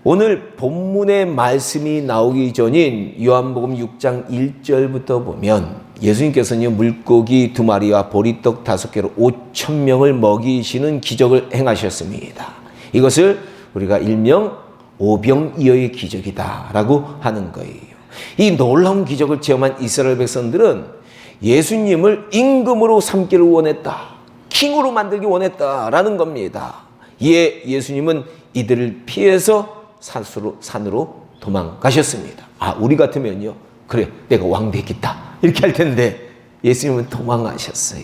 오늘 본문의 말씀이 나오기 전인 요한복음 6장 1절부터 보면 예수님께서는 물고기 2마리와 보리떡 5개로 5,000명을 먹이시는 기적을 행하셨습니다. 이것을 우리가 일명 오병이어의 기적이다라고 하는 거예요. 이 놀라운 기적을 체험한 이스라엘 백성들은 예수님을 임금으로 삼기를 원했다. 킹으로 만들기 원했다라는 겁니다. 이에 예수님은 이들을 피해서 산으로 도망가셨습니다. 우리 같으면요, 그래, 내가 왕 되겠다 이렇게 할 텐데 예수님은 도망가셨어요.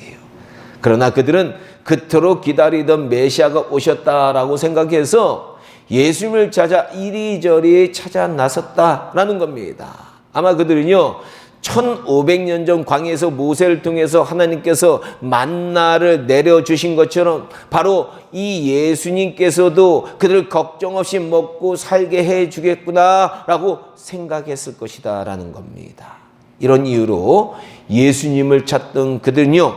그러나 그들은 그토록 기다리던 메시아가 오셨다라고 생각해서 예수님을 찾아 이리저리 찾아 나섰다라는 겁니다. 아마 그들은요, 1500년 전 광야에서 모세를 통해서 하나님께서 만나를 내려주신 것처럼 바로 이 예수님께서도 그들을 걱정 없이 먹고 살게 해주겠구나라고 생각했을 것이다 라는 겁니다. 이런 이유로 예수님을 찾던 그들은요,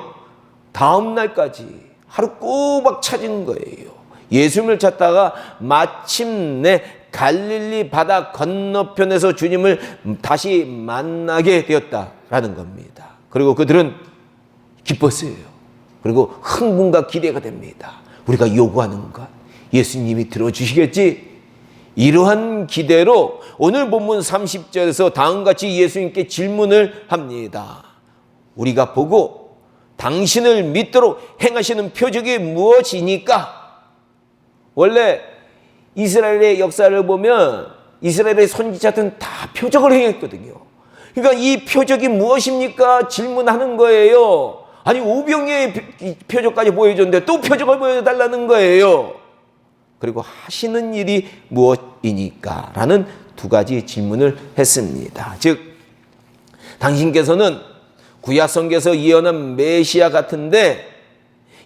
다음 날까지 하루 꼬박 찾은 거예요. 예수님을 찾다가 마침내 갈릴리 바다 건너편에서 주님을 다시 만나게 되었다라는 겁니다. 그리고 그들은 기뻤어요. 그리고 흥분과 기대가 됩니다. 우리가 요구하는 것 예수님이 들어주시겠지? 이러한 기대로 오늘 본문 30절에서 다음같이 예수님께 질문을 합니다. 우리가 보고 당신을 믿도록 행하시는 표적이 무엇이니까? 원래 이스라엘의 역사를 보면 이스라엘의 선지자들은 다 표적을 행했거든요. 그러니까 이 표적이 무엇입니까? 질문하는 거예요. 아니, 오병이의 표적까지 보여줬는데 또 표적을 보여달라는 거예요. 그리고 하시는 일이 무엇이니까? 라는 두 가지 질문을 했습니다. 즉, 당신께서는 구약성경에서 예언한 메시아 같은데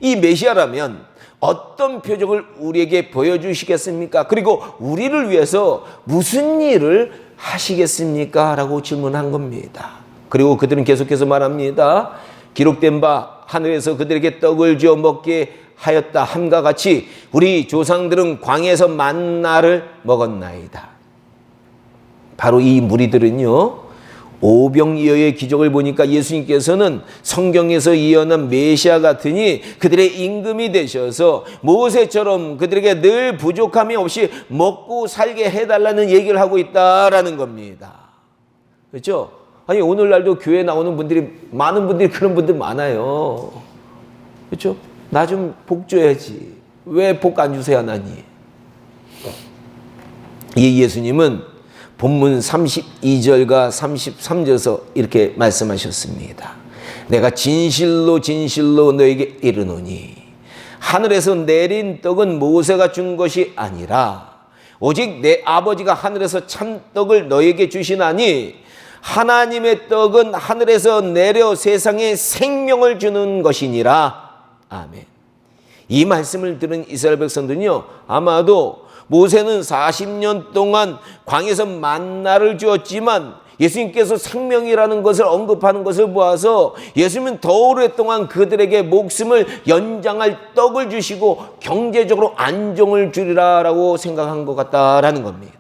이 메시아라면 어떤 표적을 우리에게 보여주시겠습니까? 그리고 우리를 위해서 무슨 일을 하시겠습니까? 라고 질문한 겁니다. 그리고 그들은 계속해서 말합니다. 기록된 바 하늘에서 그들에게 떡을 주어 먹게 하였다 함과 같이 우리 조상들은 광야에서 만나를 먹었나이다. 바로 이 무리들은요, 오병이어의 기적을 보니까 예수님께서는 성경에서 예언한 메시아 같으니 그들의 임금이 되셔서 모세처럼 그들에게 늘 부족함이 없이 먹고 살게 해달라는 얘기를 하고 있다라는 겁니다. 그렇죠? 아니, 오늘날도 교회 나오는 분들이, 많은 분들이 그런 분들 많아요. 그렇죠? 나 좀 복 줘야지. 왜 복 안 주세요, 하나님? 이 예수님은 본문 32절과 33절에서 이렇게 말씀하셨습니다. 내가 진실로 진실로 너에게 이르노니 하늘에서 내린 떡은 모세가 준 것이 아니라 오직 내 아버지가 하늘에서 참떡을 너에게 주시나니 하나님의 떡은 하늘에서 내려 세상에 생명을 주는 것이니라. 아멘. 이 말씀을 들은 이스라엘 백성들은요, 아마도 모세는 40년 동안 광야에서 만나를 주었지만 예수님께서 생명이라는 것을 언급하는 것을 보아서 예수님은 더 오랫동안 그들에게 목숨을 연장할 떡을 주시고 경제적으로 안정을 주리라라고 생각한 것 같다라는 겁니다.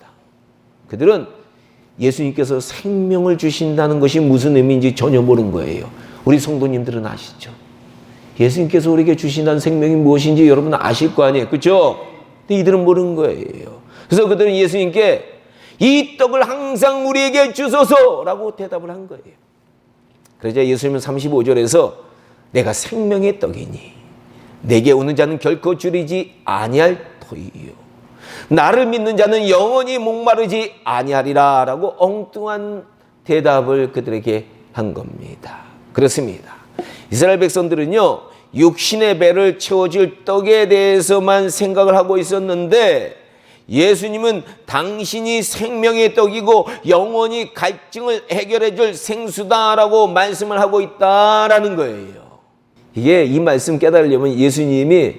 그들은 예수님께서 생명을 주신다는 것이 무슨 의미인지 전혀 모르는 거예요. 우리 성도님들은 아시죠? 예수님께서 우리에게 주신다는 생명이 무엇인지 여러분 아실 거 아니에요. 그렇죠? 근데 이들은 모르는 거예요. 그래서 그들은 예수님께 이 떡을 항상 우리에게 주소서라고 대답을 한 거예요. 그러자 예수님은 35절에서 내가 생명의 떡이니 내게 오는 자는 결코 줄이지 아니할 터이요 나를 믿는 자는 영원히 목마르지 아니하리라 라고 엉뚱한 대답을 그들에게 한 겁니다. 그렇습니다. 이스라엘 백성들은요, 육신의 배를 채워줄 떡에 대해서만 생각을 하고 있었는데 예수님은 당신이 생명의 떡이고 영원히 갈증을 해결해 줄 생수다라고 말씀을 하고 있다라는 거예요. 이게 이 말씀 깨달으려면 예수님이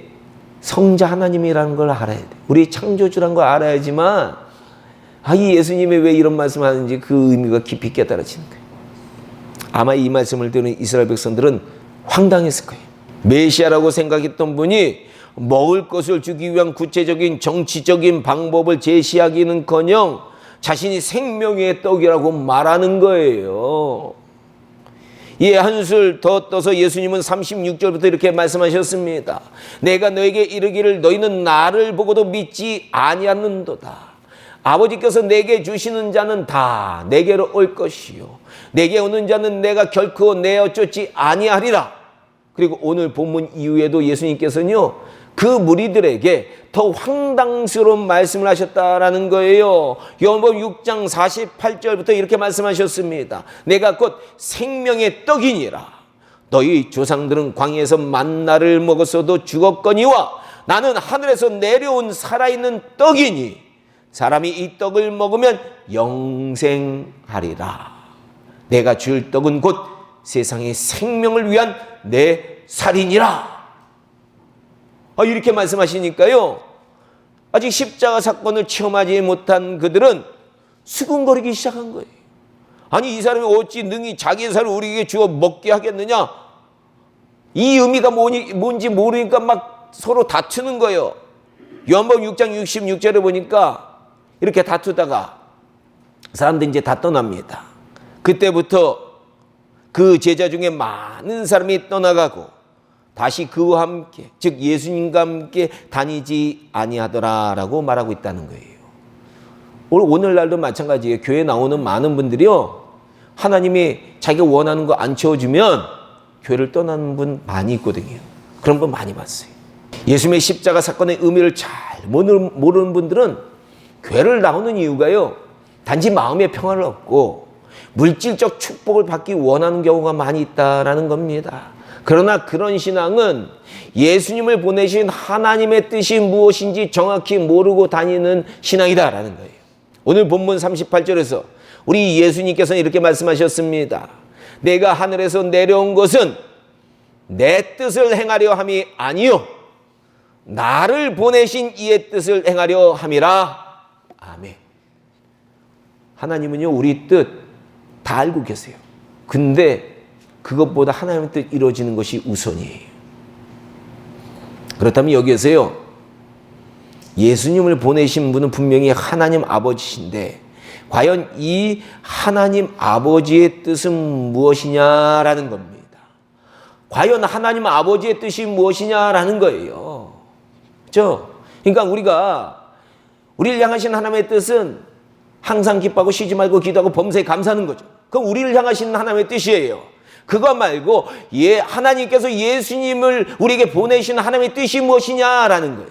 성자 하나님이라는 걸 알아야 돼. 우리 창조주라는 걸 알아야지만 이 예수님이 왜 이런 말씀을 하는지 그 의미가 깊이 깨달아지는 거예요. 아마 이 말씀을 들은 이스라엘 백성들은 황당했을 거예요. 메시아라고 생각했던 분이 먹을 것을 주기 위한 구체적인 정치적인 방법을 제시하기는커녕 자신이 생명의 떡이라고 말하는 거예요. 이에 한술 더 떠서 예수님은 36절부터 이렇게 말씀하셨습니다. 내가 너에게 이르기를 너희는 나를 보고도 믿지 아니하는도다. 아버지께서 내게 주시는 자는 다 내게로 올 것이요 내게 오는 자는 내가 결코 내어 쫓지 아니하리라. 그리고 오늘 본문 이후에도 예수님께서는요 그 무리들에게 더 황당스러운 말씀을 하셨다라는 거예요. 요한복음 6장 48절부터 이렇게 말씀하셨습니다. 내가 곧 생명의 떡이니라. 너희 조상들은 광야에서 만나를 먹었어도 죽었거니와 나는 하늘에서 내려온 살아있는 떡이니 사람이 이 떡을 먹으면 영생하리라. 내가 줄 떡은 곧 세상의 생명을 위한 내 살이니라. 이렇게 말씀하시니까요 아직 십자가 사건을 체험하지 못한 그들은 수군거리기 시작한 거예요. 아니 이 사람이 어찌 능히 자기 살을 우리에게 주어 먹게 하겠느냐. 이 의미가 뭔지 모르니까 막 서로 다투는 거예요. 요한복음 6장 66절에 보니까 이렇게 다투다가 사람들이 이제 다 떠납니다. 그때부터 그 제자 중에 많은 사람이 떠나가고 다시 그와 함께 즉 예수님과 함께 다니지 아니하더라라고 말하고 있다는 거예요. 오늘날도 마찬가지예요. 교회에 나오는 많은 분들이요 하나님이 자기가 원하는 거 안 채워주면 교회를 떠나는 분 많이 있거든요. 그런 분 많이 봤어요. 예수님의 십자가 사건의 의미를 잘 모르는 분들은 교회를 나오는 이유가요 단지 마음의 평화를 얻고 물질적 축복을 받기 원하는 경우가 많이 있다라는 겁니다. 그러나 그런 신앙은 예수님을 보내신 하나님의 뜻이 무엇인지 정확히 모르고 다니는 신앙이다라는 거예요. 오늘 본문 38절에서 우리 예수님께서는 이렇게 말씀하셨습니다. 내가 하늘에서 내려온 것은 내 뜻을 행하려 함이 아니요 나를 보내신 이의 뜻을 행하려 함이라. 아멘. 하나님은요 우리 뜻 다 알고 계세요. 근데 그것보다 하나님의 뜻 이루어지는 것이 우선이에요. 그렇다면 여기에서요 예수님을 보내신 분은 분명히 하나님 아버지신데 과연 이 하나님 아버지의 뜻은 무엇이냐라는 겁니다. 과연 하나님 아버지의 뜻이 무엇이냐라는 거예요. 그렇죠? 그러니까 우리를 향하신 하나님의 뜻은 항상 기뻐하고 쉬지 말고 기도하고 범사에 감사하는 거죠. 그건 우리를 향하신 하나님의 뜻이에요. 그거 말고 하나님께서 예수님을 우리에게 보내신 하나님의 뜻이 무엇이냐라는 거예요.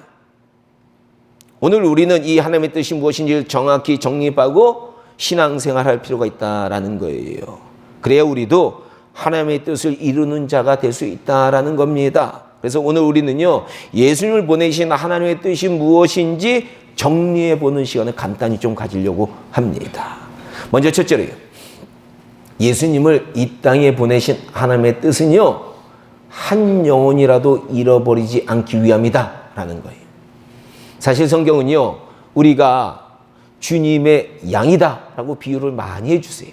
오늘 우리는 이 하나님의 뜻이 무엇인지를 정확히 정립하고 신앙생활할 필요가 있다라는 거예요. 그래야 우리도 하나님의 뜻을 이루는 자가 될 수 있다라는 겁니다. 그래서 오늘 우리는요 예수님을 보내신 하나님의 뜻이 무엇인지 정리해보는 시간을 간단히 좀 가지려고 합니다. 먼저 첫째로요. 예수님을 이 땅에 보내신 하나님의 뜻은요. 한 영혼이라도 잃어버리지 않기 위함이다 라는 거예요. 사실 성경은요. 우리가 주님의 양이다 라고 비유를 많이 해주세요.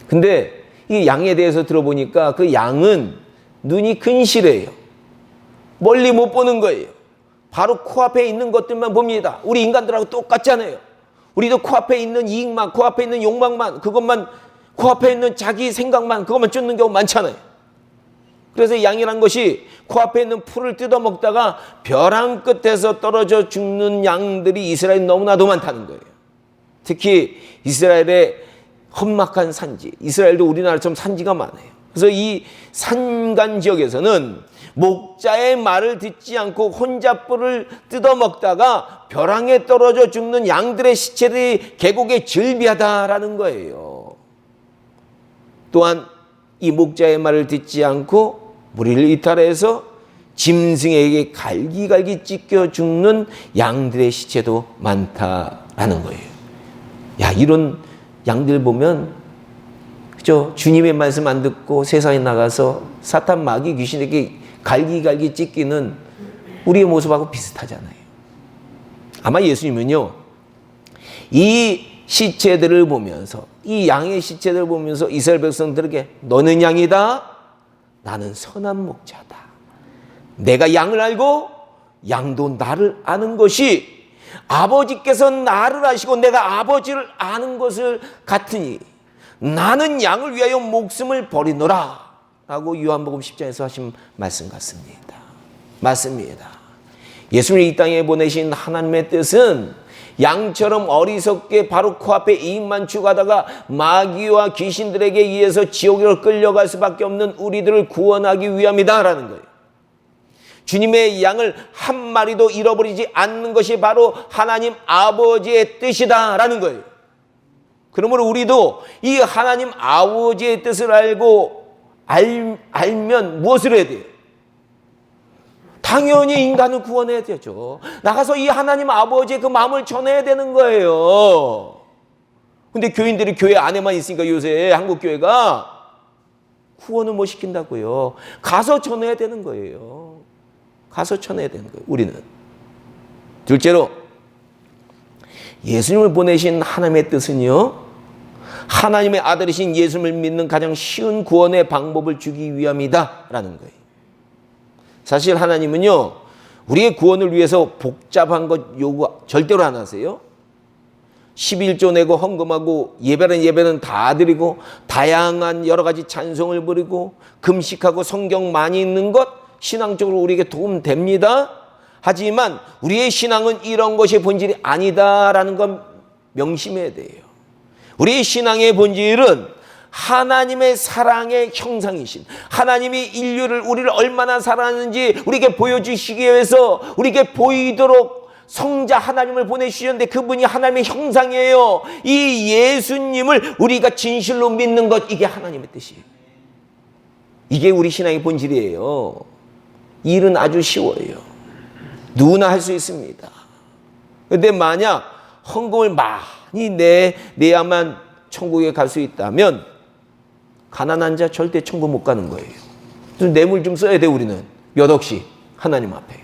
근데 이 양에 대해서 들어보니까 그 양은 눈이 근실해요. 멀리 못 보는 거예요. 바로 코앞에 있는 것들만 봅니다. 우리 인간들하고 똑같잖아요. 우리도 코앞에 있는 이익만, 코앞에 있는 욕망만, 그것만, 코앞에 있는 자기 생각만, 그것만 쫓는 경우 많잖아요. 그래서 양이란 것이 코앞에 있는 풀을 뜯어먹다가 벼랑 끝에서 떨어져 죽는 양들이 이스라엘에 너무나도 많다는 거예요. 특히 이스라엘의 험악한 산지, 이스라엘도 우리나라처럼 산지가 많아요. 그래서 이 산간 지역에서는 목자의 말을 듣지 않고 혼자 뿔을 뜯어먹다가 벼랑에 떨어져 죽는 양들의 시체들이 계곡에 즐비하다라는 거예요. 또한 이 목자의 말을 듣지 않고 무리를 이탈해서 짐승에게 갈기갈기 찢겨 죽는 양들의 시체도 많다라는 거예요. 야, 이런 양들 보면 그죠? 주님의 말씀 안 듣고 세상에 나가서 사탄 마귀 귀신에게 갈기갈기 찢기는 우리의 모습하고 비슷하잖아요. 아마 예수님은요, 이 시체들을 보면서, 이 양의 시체들을 보면서 이스라엘 백성들에게 너는 양이다, 나는 선한 목자다. 내가 양을 알고 양도 나를 아는 것이 아버지께서 나를 아시고 내가 아버지를 아는 것을 같으니 나는 양을 위하여 목숨을 버리노라 라고 요한복음 10장에서 하신 말씀 같습니다. 맞습니다. 예수님을 이 땅에 보내신 하나님의 뜻은 양처럼 어리석게 바로 코앞에 이익만 추구하다가 마귀와 귀신들에게 의해서 지옥으로 끌려갈 수밖에 없는 우리들을 구원하기 위함이다라는 거예요. 주님의 양을 한 마리도 잃어버리지 않는 것이 바로 하나님 아버지의 뜻이다라는 거예요. 그러므로 우리도 이 하나님 아버지의 뜻을 알면 무엇을 해야 돼요? 당연히 인간을 구원해야 되죠. 나가서 이 하나님 아버지의 그 마음을 전해야 되는 거예요. 근데 교인들이 교회 안에만 있으니까 요새 한국 교회가 구원을 못 시킨다고요. 가서 전해야 되는 거예요. 가서 전해야 되는 거예요. 우리는. 둘째로 예수님을 보내신 하나님의 뜻은요, 하나님의 아들이신 예수님을 믿는 가장 쉬운 구원의 방법을 주기 위함이다 라는 거예요. 사실 하나님은요, 우리의 구원을 위해서 복잡한 것 요구 절대로 안 하세요. 11조 내고 헌금하고 예배는 다 드리고 다양한 여러 가지 찬송을 부리고 금식하고 성경 많이 읽는 것 신앙적으로 우리에게 도움 됩니다. 하지만 우리의 신앙은 이런 것이 본질이 아니다라는 건 명심해야 돼요. 우리의 신앙의 본질은 하나님의 사랑의 형상이신 하나님이 인류를 우리를 얼마나 사랑하는지 우리에게 보여주시기 위해서 우리에게 보이도록 성자 하나님을 보내주셨는데 그분이 하나님의 형상이에요. 이 예수님을 우리가 진실로 믿는 것, 이게 하나님의 뜻이에요. 이게 우리 신앙의 본질이에요. 일은 아주 쉬워요. 누구나 할 수 있습니다. 그런데 만약 헌금을 많이 내야만 천국에 갈 수 있다면 가난한 자 절대 천국 못 가는 거예요. 뇌물 좀 써야 돼. 우리는 몇 억씩 하나님 앞에.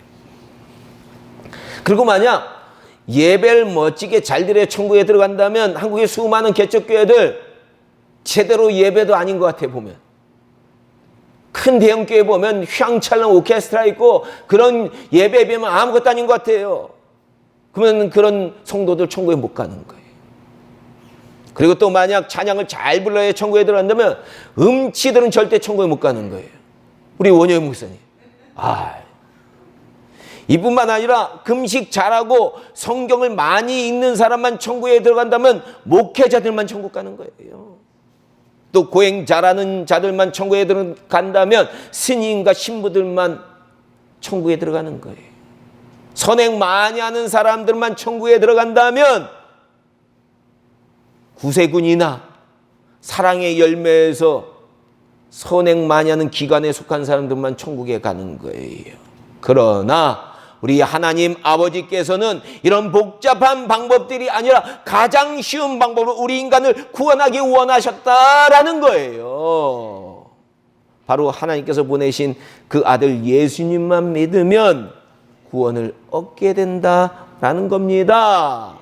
그리고 만약 예배를 멋지게 잘 드려야 천국에 들어간다면 한국의 수많은 개척교회들 제대로 예배도 아닌 것 같아. 보면 큰 대형교회 보면 휘황찬란 오케스트라 있고 그런 예배에 비하면 아무것도 아닌 것 같아요. 그러면 그런 성도들 천국에 못 가는 거예요. 그리고 또 만약 찬양을 잘 불러야 천국에 들어간다면 음치들은 절대 천국에 못 가는 거예요. 우리 원효영 목사님. 이뿐만 아니라 금식 잘하고 성경을 많이 읽는 사람만 천국에 들어간다면 목회자들만 천국 가는 거예요. 또 고행 잘하는 자들만 천국에 들어간다면 스님과 신부들만 천국에 들어가는 거예요. 선행 많이 하는 사람들만 천국에 들어간다면 구세군이나 사랑의 열매에서 선행 많이 하는 기관에 속한 사람들만 천국에 가는 거예요. 그러나 우리 하나님 아버지께서는 이런 복잡한 방법들이 아니라 가장 쉬운 방법으로 우리 인간을 구원하기 원하셨다라는 거예요. 바로 하나님께서 보내신 그 아들 예수님만 믿으면 구원을 얻게 된다라는 겁니다.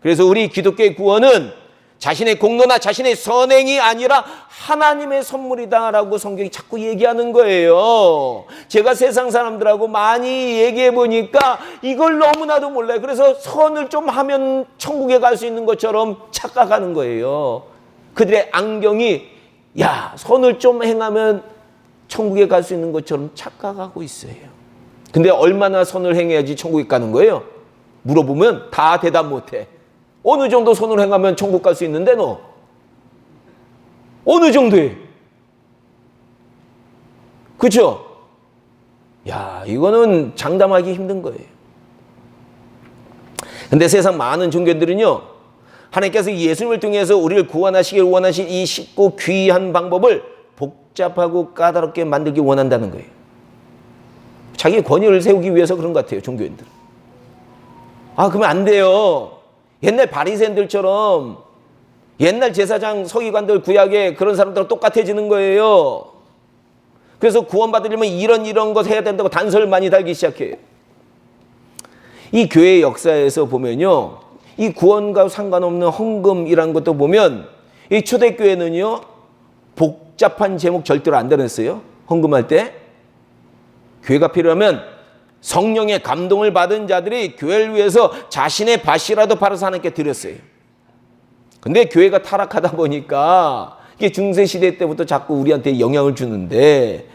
그래서 우리 기독교의 구원은 자신의 공로나 자신의 선행이 아니라 하나님의 선물이다라고 성경이 자꾸 얘기하는 거예요. 제가 세상 사람들하고 많이 얘기해 보니까 이걸 너무나도 몰라요. 그래서 선을 좀 하면 천국에 갈 수 있는 것처럼 착각하는 거예요. 그들의 안경이 선을 좀 행하면 천국에 갈 수 있는 것처럼 착각하고 있어요. 근데 얼마나 선을 행해야지 천국에 가는 거예요? 물어보면 다 대답 못해. 어느 정도 선을 행하면 천국 갈 수 있는데 너? 어느 정도에? 그렇죠? 이거는 장담하기 힘든 거예요. 근데 세상 많은 종교들은요, 하나님께서 예수님을 통해서 우리를 구원하시길 원하신 이 쉽고 귀한 방법을 복잡하고 까다롭게 만들기 원한다는 거예요. 자기의 권위를 세우기 위해서 그런 것 같아요, 종교인들은. 그러면 안 돼요. 옛날 바리새인들처럼 옛날 제사장 서기관들 구약에 그런 사람들하고 똑같아지는 거예요. 그래서 구원받으려면 이런 것 해야 된다고 단서를 많이 달기 시작해요. 이 교회 역사에서 보면요, 이 구원과 상관없는 헌금이라는 것도 보면 이 초대교회는요 복잡한 제목 절대로 안 다녔어요. 헌금할 때 교회가 필요하면 성령의 감동을 받은 자들이 교회를 위해서 자신의 밭이라도 팔아서 하나님께 드렸어요. 근데 교회가 타락하다 보니까 이게 중세시대 때부터 자꾸 우리한테 영향을 주는데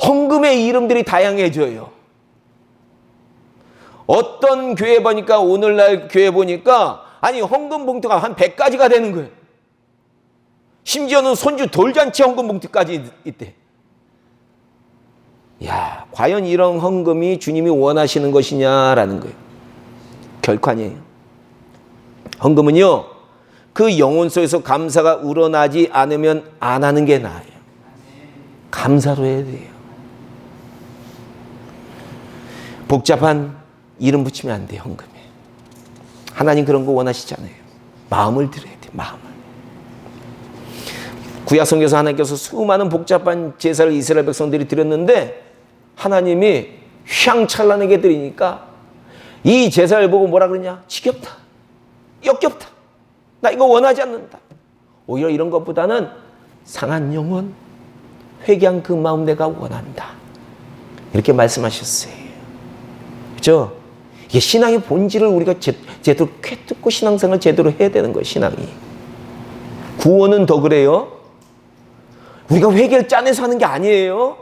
헌금의 이름들이 다양해져요. 어떤 교회 보니까 오늘날 교회 보니까 아니 헌금 봉투가 한 100가지가 되는 거예요. 심지어는 손주 돌잔치 헌금 봉투까지 있대. 야, 과연 이런 헌금이 주님이 원하시는 것이냐라는 거예요. 결코 아니에요. 헌금은요, 그 영혼 속에서 감사가 우러나지 않으면 안 하는 게 나아요. 감사로 해야 돼요. 복잡한 이름 붙이면 안 돼요, 헌금에. 하나님 그런 거 원하시잖아요. 마음을 드려야 돼요, 마음을. 구약성경에서 하나님께서 수많은 복잡한 제사를 이스라엘 백성들이 드렸는데 하나님이 휘황찬란하게 드리니까 이 제사를 보고 뭐라 그러냐? 지겹다, 역겹다, 나 이거 원하지 않는다. 오히려 이런 것보다는 상한 영혼, 회개한 그 마음 내가 원한다, 이렇게 말씀하셨어요. 그렇죠? 이게 신앙의 본질을 우리가 제대로 꿰뚫고 신앙생활을 제대로 해야 되는 거예요. 신앙이. 구원은 더 그래요. 우리가 회개를 짜내서 하는 게 아니에요.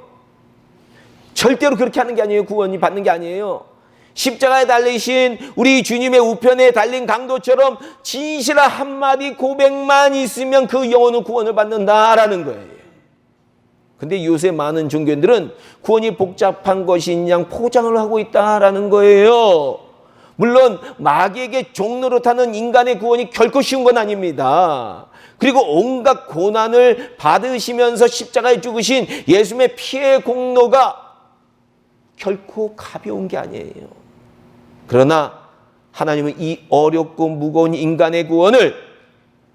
절대로 그렇게 하는 게 아니에요. 구원이 받는 게 아니에요. 십자가에 달리신 우리 주님의 우편에 달린 강도처럼 진실한 한마디 고백만 있으면 그 영혼은 구원을 받는다라는 거예요. 근데 요새 많은 종교인들은 구원이 복잡한 것인 양 포장을 하고 있다라는 거예요. 물론 마귀에게 종로로 타는 인간의 구원이 결코 쉬운 건 아닙니다. 그리고 온갖 고난을 받으시면서 십자가에 죽으신 예수님의 피의 공로가 결코 가벼운 게 아니에요. 그러나 하나님은 이 어렵고 무거운 인간의 구원을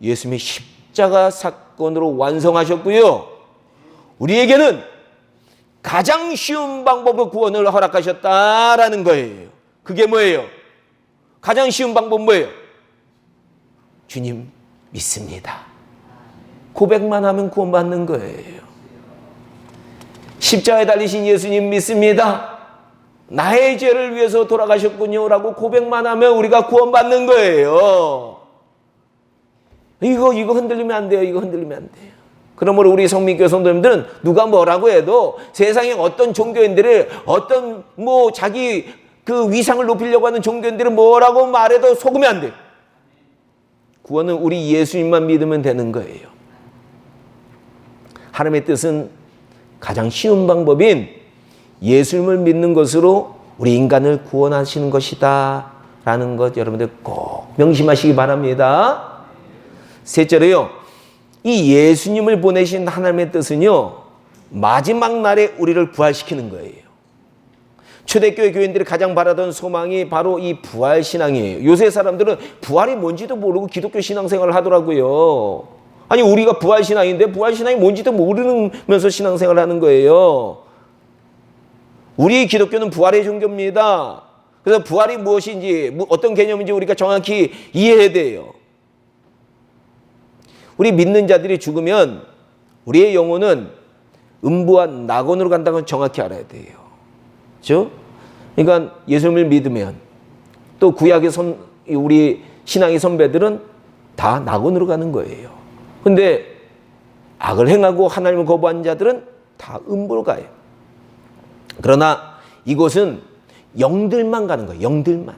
예수님의 십자가 사건으로 완성하셨고요. 우리에게는 가장 쉬운 방법으로 구원을 허락하셨다라는 거예요. 그게 뭐예요? 가장 쉬운 방법 뭐예요? 주님 믿습니다. 고백만 하면 구원받는 거예요. 십자가에 달리신 예수님 믿습니다. 나의 죄를 위해서 돌아가셨군요 라고 고백만 하면 우리가 구원받는 거예요. 이거 흔들리면 안 돼요. 이거 흔들리면 안 돼요. 그러므로 우리 성민교회 성도님들은 누가 뭐라고 해도 세상에 어떤 종교인들을 어떤 자기 그 위상을 높이려고 하는 종교인들은 뭐라고 말해도 속으면 안 돼요. 구원은 우리 예수님만 믿으면 되는 거예요. 하나님의 뜻은 가장 쉬운 방법인 예수님을 믿는 것으로 우리 인간을 구원하시는 것이다 라는 것 여러분들 꼭 명심하시기 바랍니다. 셋째로요, 이 예수님을 보내신 하나님의 뜻은요, 마지막 날에 우리를 부활시키는 거예요. 초대교회 교인들이 가장 바라던 소망이 바로 이 부활신앙이에요. 요새 사람들은 부활이 뭔지도 모르고 기독교 신앙생활을 하더라고요. 아니 우리가 부활신앙인데 부활신앙이 뭔지도 모르면서 신앙생활을 하는 거예요. 우리 기독교는 부활의 종교입니다. 그래서 부활이 무엇인지 어떤 개념인지 우리가 정확히 이해해야 돼요. 우리 믿는 자들이 죽으면 우리의 영혼은 음부와 낙원으로 간다는 걸 정확히 알아야 돼요. 그렇죠? 그러니까 예수님을 믿으면 또 구약의 우리 신앙의 선배들은 다 낙원으로 가는 거예요. 근데 악을 행하고 하나님을 거부한 자들은 다 음부로 가요. 그러나 이곳은 영들만 가는 거예요. 영들만.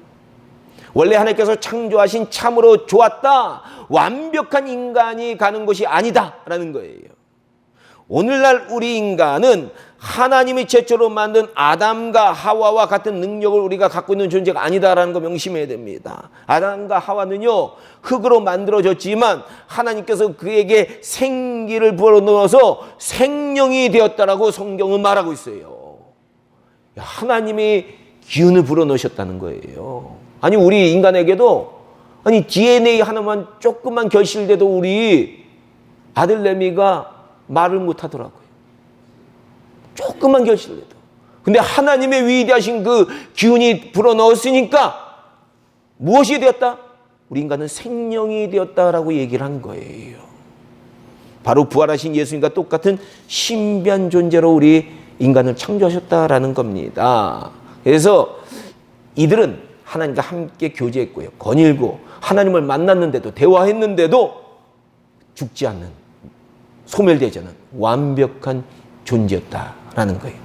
원래 하나님께서 창조하신 참으로 좋았다, 완벽한 인간이 가는 곳이 아니다라는 거예요. 오늘날 우리 인간은 하나님이 최초로 만든 아담과 하와와 같은 능력을 우리가 갖고 있는 존재가 아니다라는 거 명심해야 됩니다. 아담과 하와는요, 흑으로 만들어졌지만 하나님께서 그에게 생기를 불어넣어서 생명이 되었다라고 성경은 말하고 있어요. 하나님이 기운을 불어넣으셨다는 거예요. 아니 우리 인간에게도 아니 DNA 하나만 조금만 결실돼도 우리 아들내미가 말을 못하더라고요. 조금만 결실돼도. 근데 하나님의 위대하신 그 기운이 불어넣었으니까 무엇이 되었다? 우리 인간은 생명이 되었다라고 얘기를 한 거예요. 바로 부활하신 예수님과 똑같은 신비한 존재로 우리 인간을 창조하셨다라는 겁니다. 그래서 이들은 하나님과 함께 교제했고요. 거닐고 하나님을 만났는데도 대화했는데도 죽지 않는, 소멸되지 않는 완벽한 존재였다라는 거예요.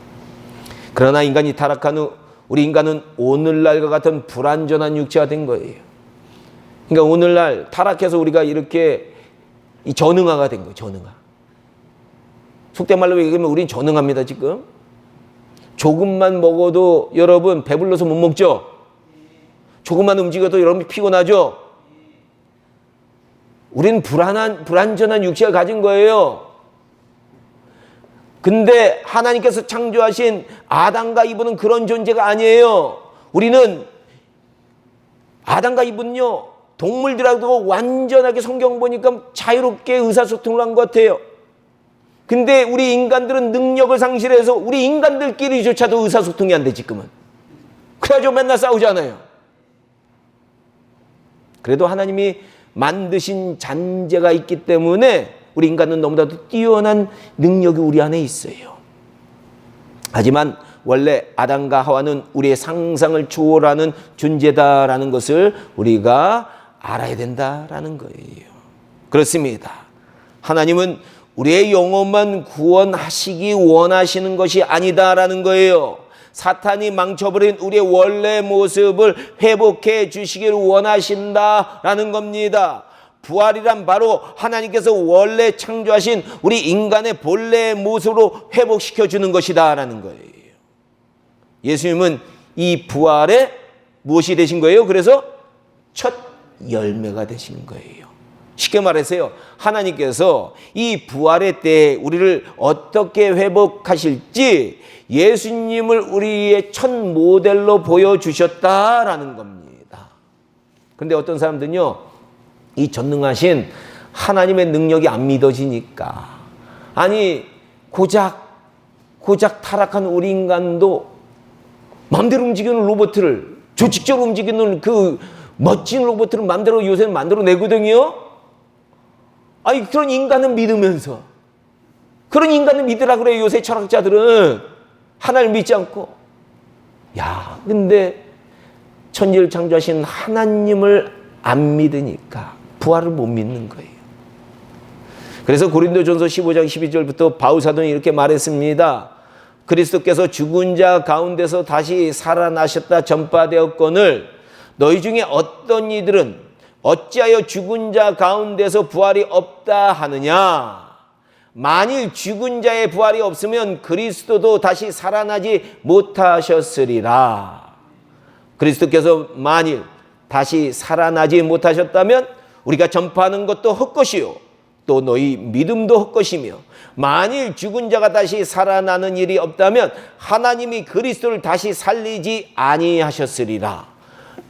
그러나 인간이 타락한 후 우리 인간은 오늘날과 같은 불완전한 육체가 된 거예요. 그러니까 오늘날 타락해서 우리가 이렇게 이 전응아가 된 거예요. 전응아. 속된 말로 얘기하면 우린 전응합니다. 지금 조금만 먹어도 여러분 배불러서 못 먹죠. 조금만 움직여도 여러분 피곤하죠. 우리는 불완전한 육체를 가진 거예요. 근데 하나님께서 창조하신 아담과 이브는 그런 존재가 아니에요. 우리는 아담과 이브는요, 동물들하고 완전하게 성경 보니까 자유롭게 의사소통을 한 것 같아요. 근데 우리 인간들은 능력을 상실해서 우리 인간들끼리조차도 의사소통이 안 돼, 지금은. 그래가지고 맨날 싸우잖아요. 그래도 하나님이 만드신 잔재가 있기 때문에 우리 인간은 너무나도 뛰어난 능력이 우리 안에 있어요. 하지만 원래 아담과 하와는 우리의 상상을 초월하는 존재다라는 것을 우리가 알아야 된다라는 거예요. 그렇습니다. 하나님은 우리의 영혼만 구원하시기 원하시는 것이 아니다라는 거예요. 사탄이 망쳐버린 우리의 원래 모습을 회복해 주시기를 원하신다라는 겁니다. 부활이란 바로 하나님께서 원래 창조하신 우리 인간의 본래의 모습으로 회복시켜 주는 것이다라는 거예요. 예수님은 이 부활에 무엇이 되신 거예요? 그래서 첫 열매가 되신 거예요. 쉽게 말해서요, 하나님께서 이 부활의 때에 우리를 어떻게 회복하실지 예수님을 우리의 첫 모델로 보여주셨다라는 겁니다. 그런데 어떤 사람들은요, 이 전능하신 하나님의 능력이 안 믿어지니까, 아니 고작 타락한 우리 인간도 마음대로 움직이는 로봇을, 조직적으로 움직이는 그 멋진 로봇을 마음대로 요새는 만들어내거든요. 아니 그런 인간은 믿으면서, 그런 인간을 믿으라 그래요. 요새 철학자들은 하나님을 믿지 않고. 야, 근데 천지를 창조하신 하나님을 안 믿으니까 부활을 못 믿는 거예요. 그래서 고린도전서 15장 12절부터 바울 사도는 이렇게 말했습니다. 그리스도께서 죽은 자 가운데서 다시 살아나셨다 전파되었거늘 너희 중에 어떤 이들은 어찌하여 죽은 자 가운데서 부활이 없다 하느냐. 만일 죽은 자의 부활이 없으면 그리스도도 다시 살아나지 못하셨으리라. 그리스도께서 만일 다시 살아나지 못하셨다면 우리가 전파하는 것도 헛것이요 또 너희 믿음도 헛것이며, 만일 죽은 자가 다시 살아나는 일이 없다면 하나님이 그리스도를 다시 살리지 아니하셨으리라.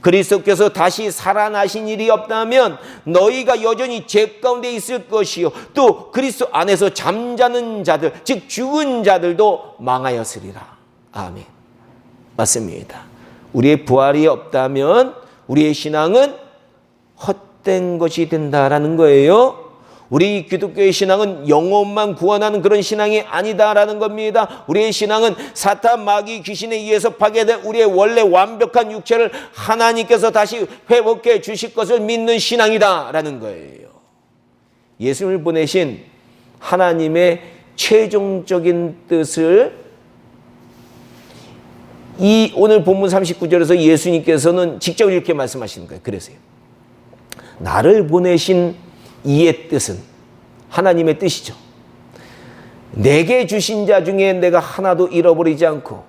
그리스도께서 다시 살아나신 일이 없다면 너희가 여전히 죄 가운데 있을 것이요 또 그리스도 안에서 잠자는 자들, 즉 죽은 자들도 망하였으리라. 아멘. 맞습니다. 우리의 부활이 없다면 우리의 신앙은 헛된 것이 된다라는 거예요. 우리 기독교의 신앙은 영혼만 구원하는 그런 신앙이 아니다라는 겁니다. 우리의 신앙은 사탄, 마귀, 귀신에 의해서 파괴된 우리의 원래 완벽한 육체를 하나님께서 다시 회복해 주실 것을 믿는 신앙이다라는 거예요. 예수님을 보내신 하나님의 최종적인 뜻을 이 오늘 본문 39절에서 예수님께서는 직접 이렇게 말씀하시는 거예요. 그래서요, 나를 보내신 이의 뜻은 하나님의 뜻이죠. 내게 주신 자 중에 내가 하나도 잃어버리지 않고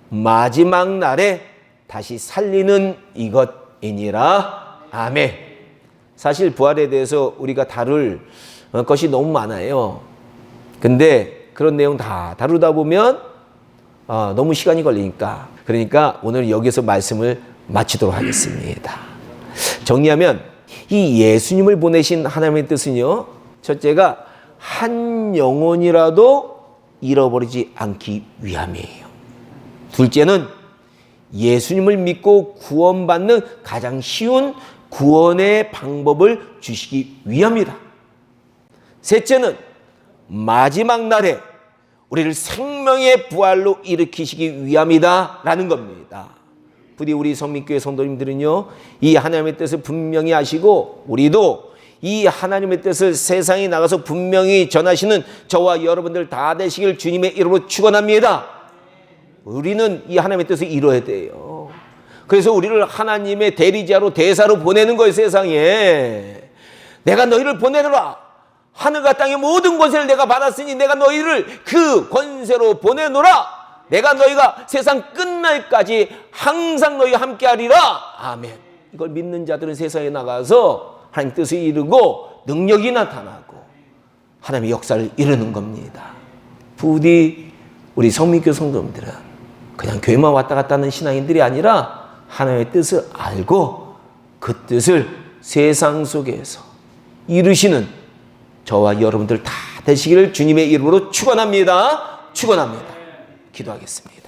마지막 날에 다시 살리는 이것이니라. 아멘. 사실 부활에 대해서 우리가 다룰 것이 너무 많아요. 근데 그런 내용 다 다루다 보면 너무 시간이 걸리니까, 그러니까 오늘 여기서 말씀을 마치도록 하겠습니다. 정리하면 이 예수님을 보내신 하나님의 뜻은요, 첫째가 한 영혼이라도 잃어버리지 않기 위함이에요. 둘째는 예수님을 믿고 구원받는 가장 쉬운 구원의 방법을 주시기 위함이다. 셋째는 마지막 날에 우리를 생명의 부활로 일으키시기 위함이다 라는 겁니다. 부디 우리 성민교회 성도님들은요, 이 하나님의 뜻을 분명히 아시고 우리도 이 하나님의 뜻을 세상에 나가서 분명히 전하시는 저와 여러분들 다 되시길 주님의 이름으로 축원합니다. 우리는 이 하나님의 뜻을 이뤄야 돼요. 그래서 우리를 하나님의 대리자로 대사로 보내는 거예요. 세상에 내가 너희를 보내노라. 하늘과 땅의 모든 권세를 내가 받았으니 내가 너희를 그 권세로 보내노라. 내가 너희가 세상 끝날까지 항상 너희와 함께하리라. 아멘. 이걸 믿는 자들은 세상에 나가서 하나님 뜻을 이루고 능력이 나타나고 하나님의 역사를 이루는 겁니다. 부디 우리 성민교회 성도님들은 그냥 교회만 왔다 갔다 하는 신앙인들이 아니라 하나님의 뜻을 알고 그 뜻을 세상 속에서 이루시는 저와 여러분들 다 되시기를 주님의 이름으로 축원합니다. 축원합니다. 기도하겠습니다.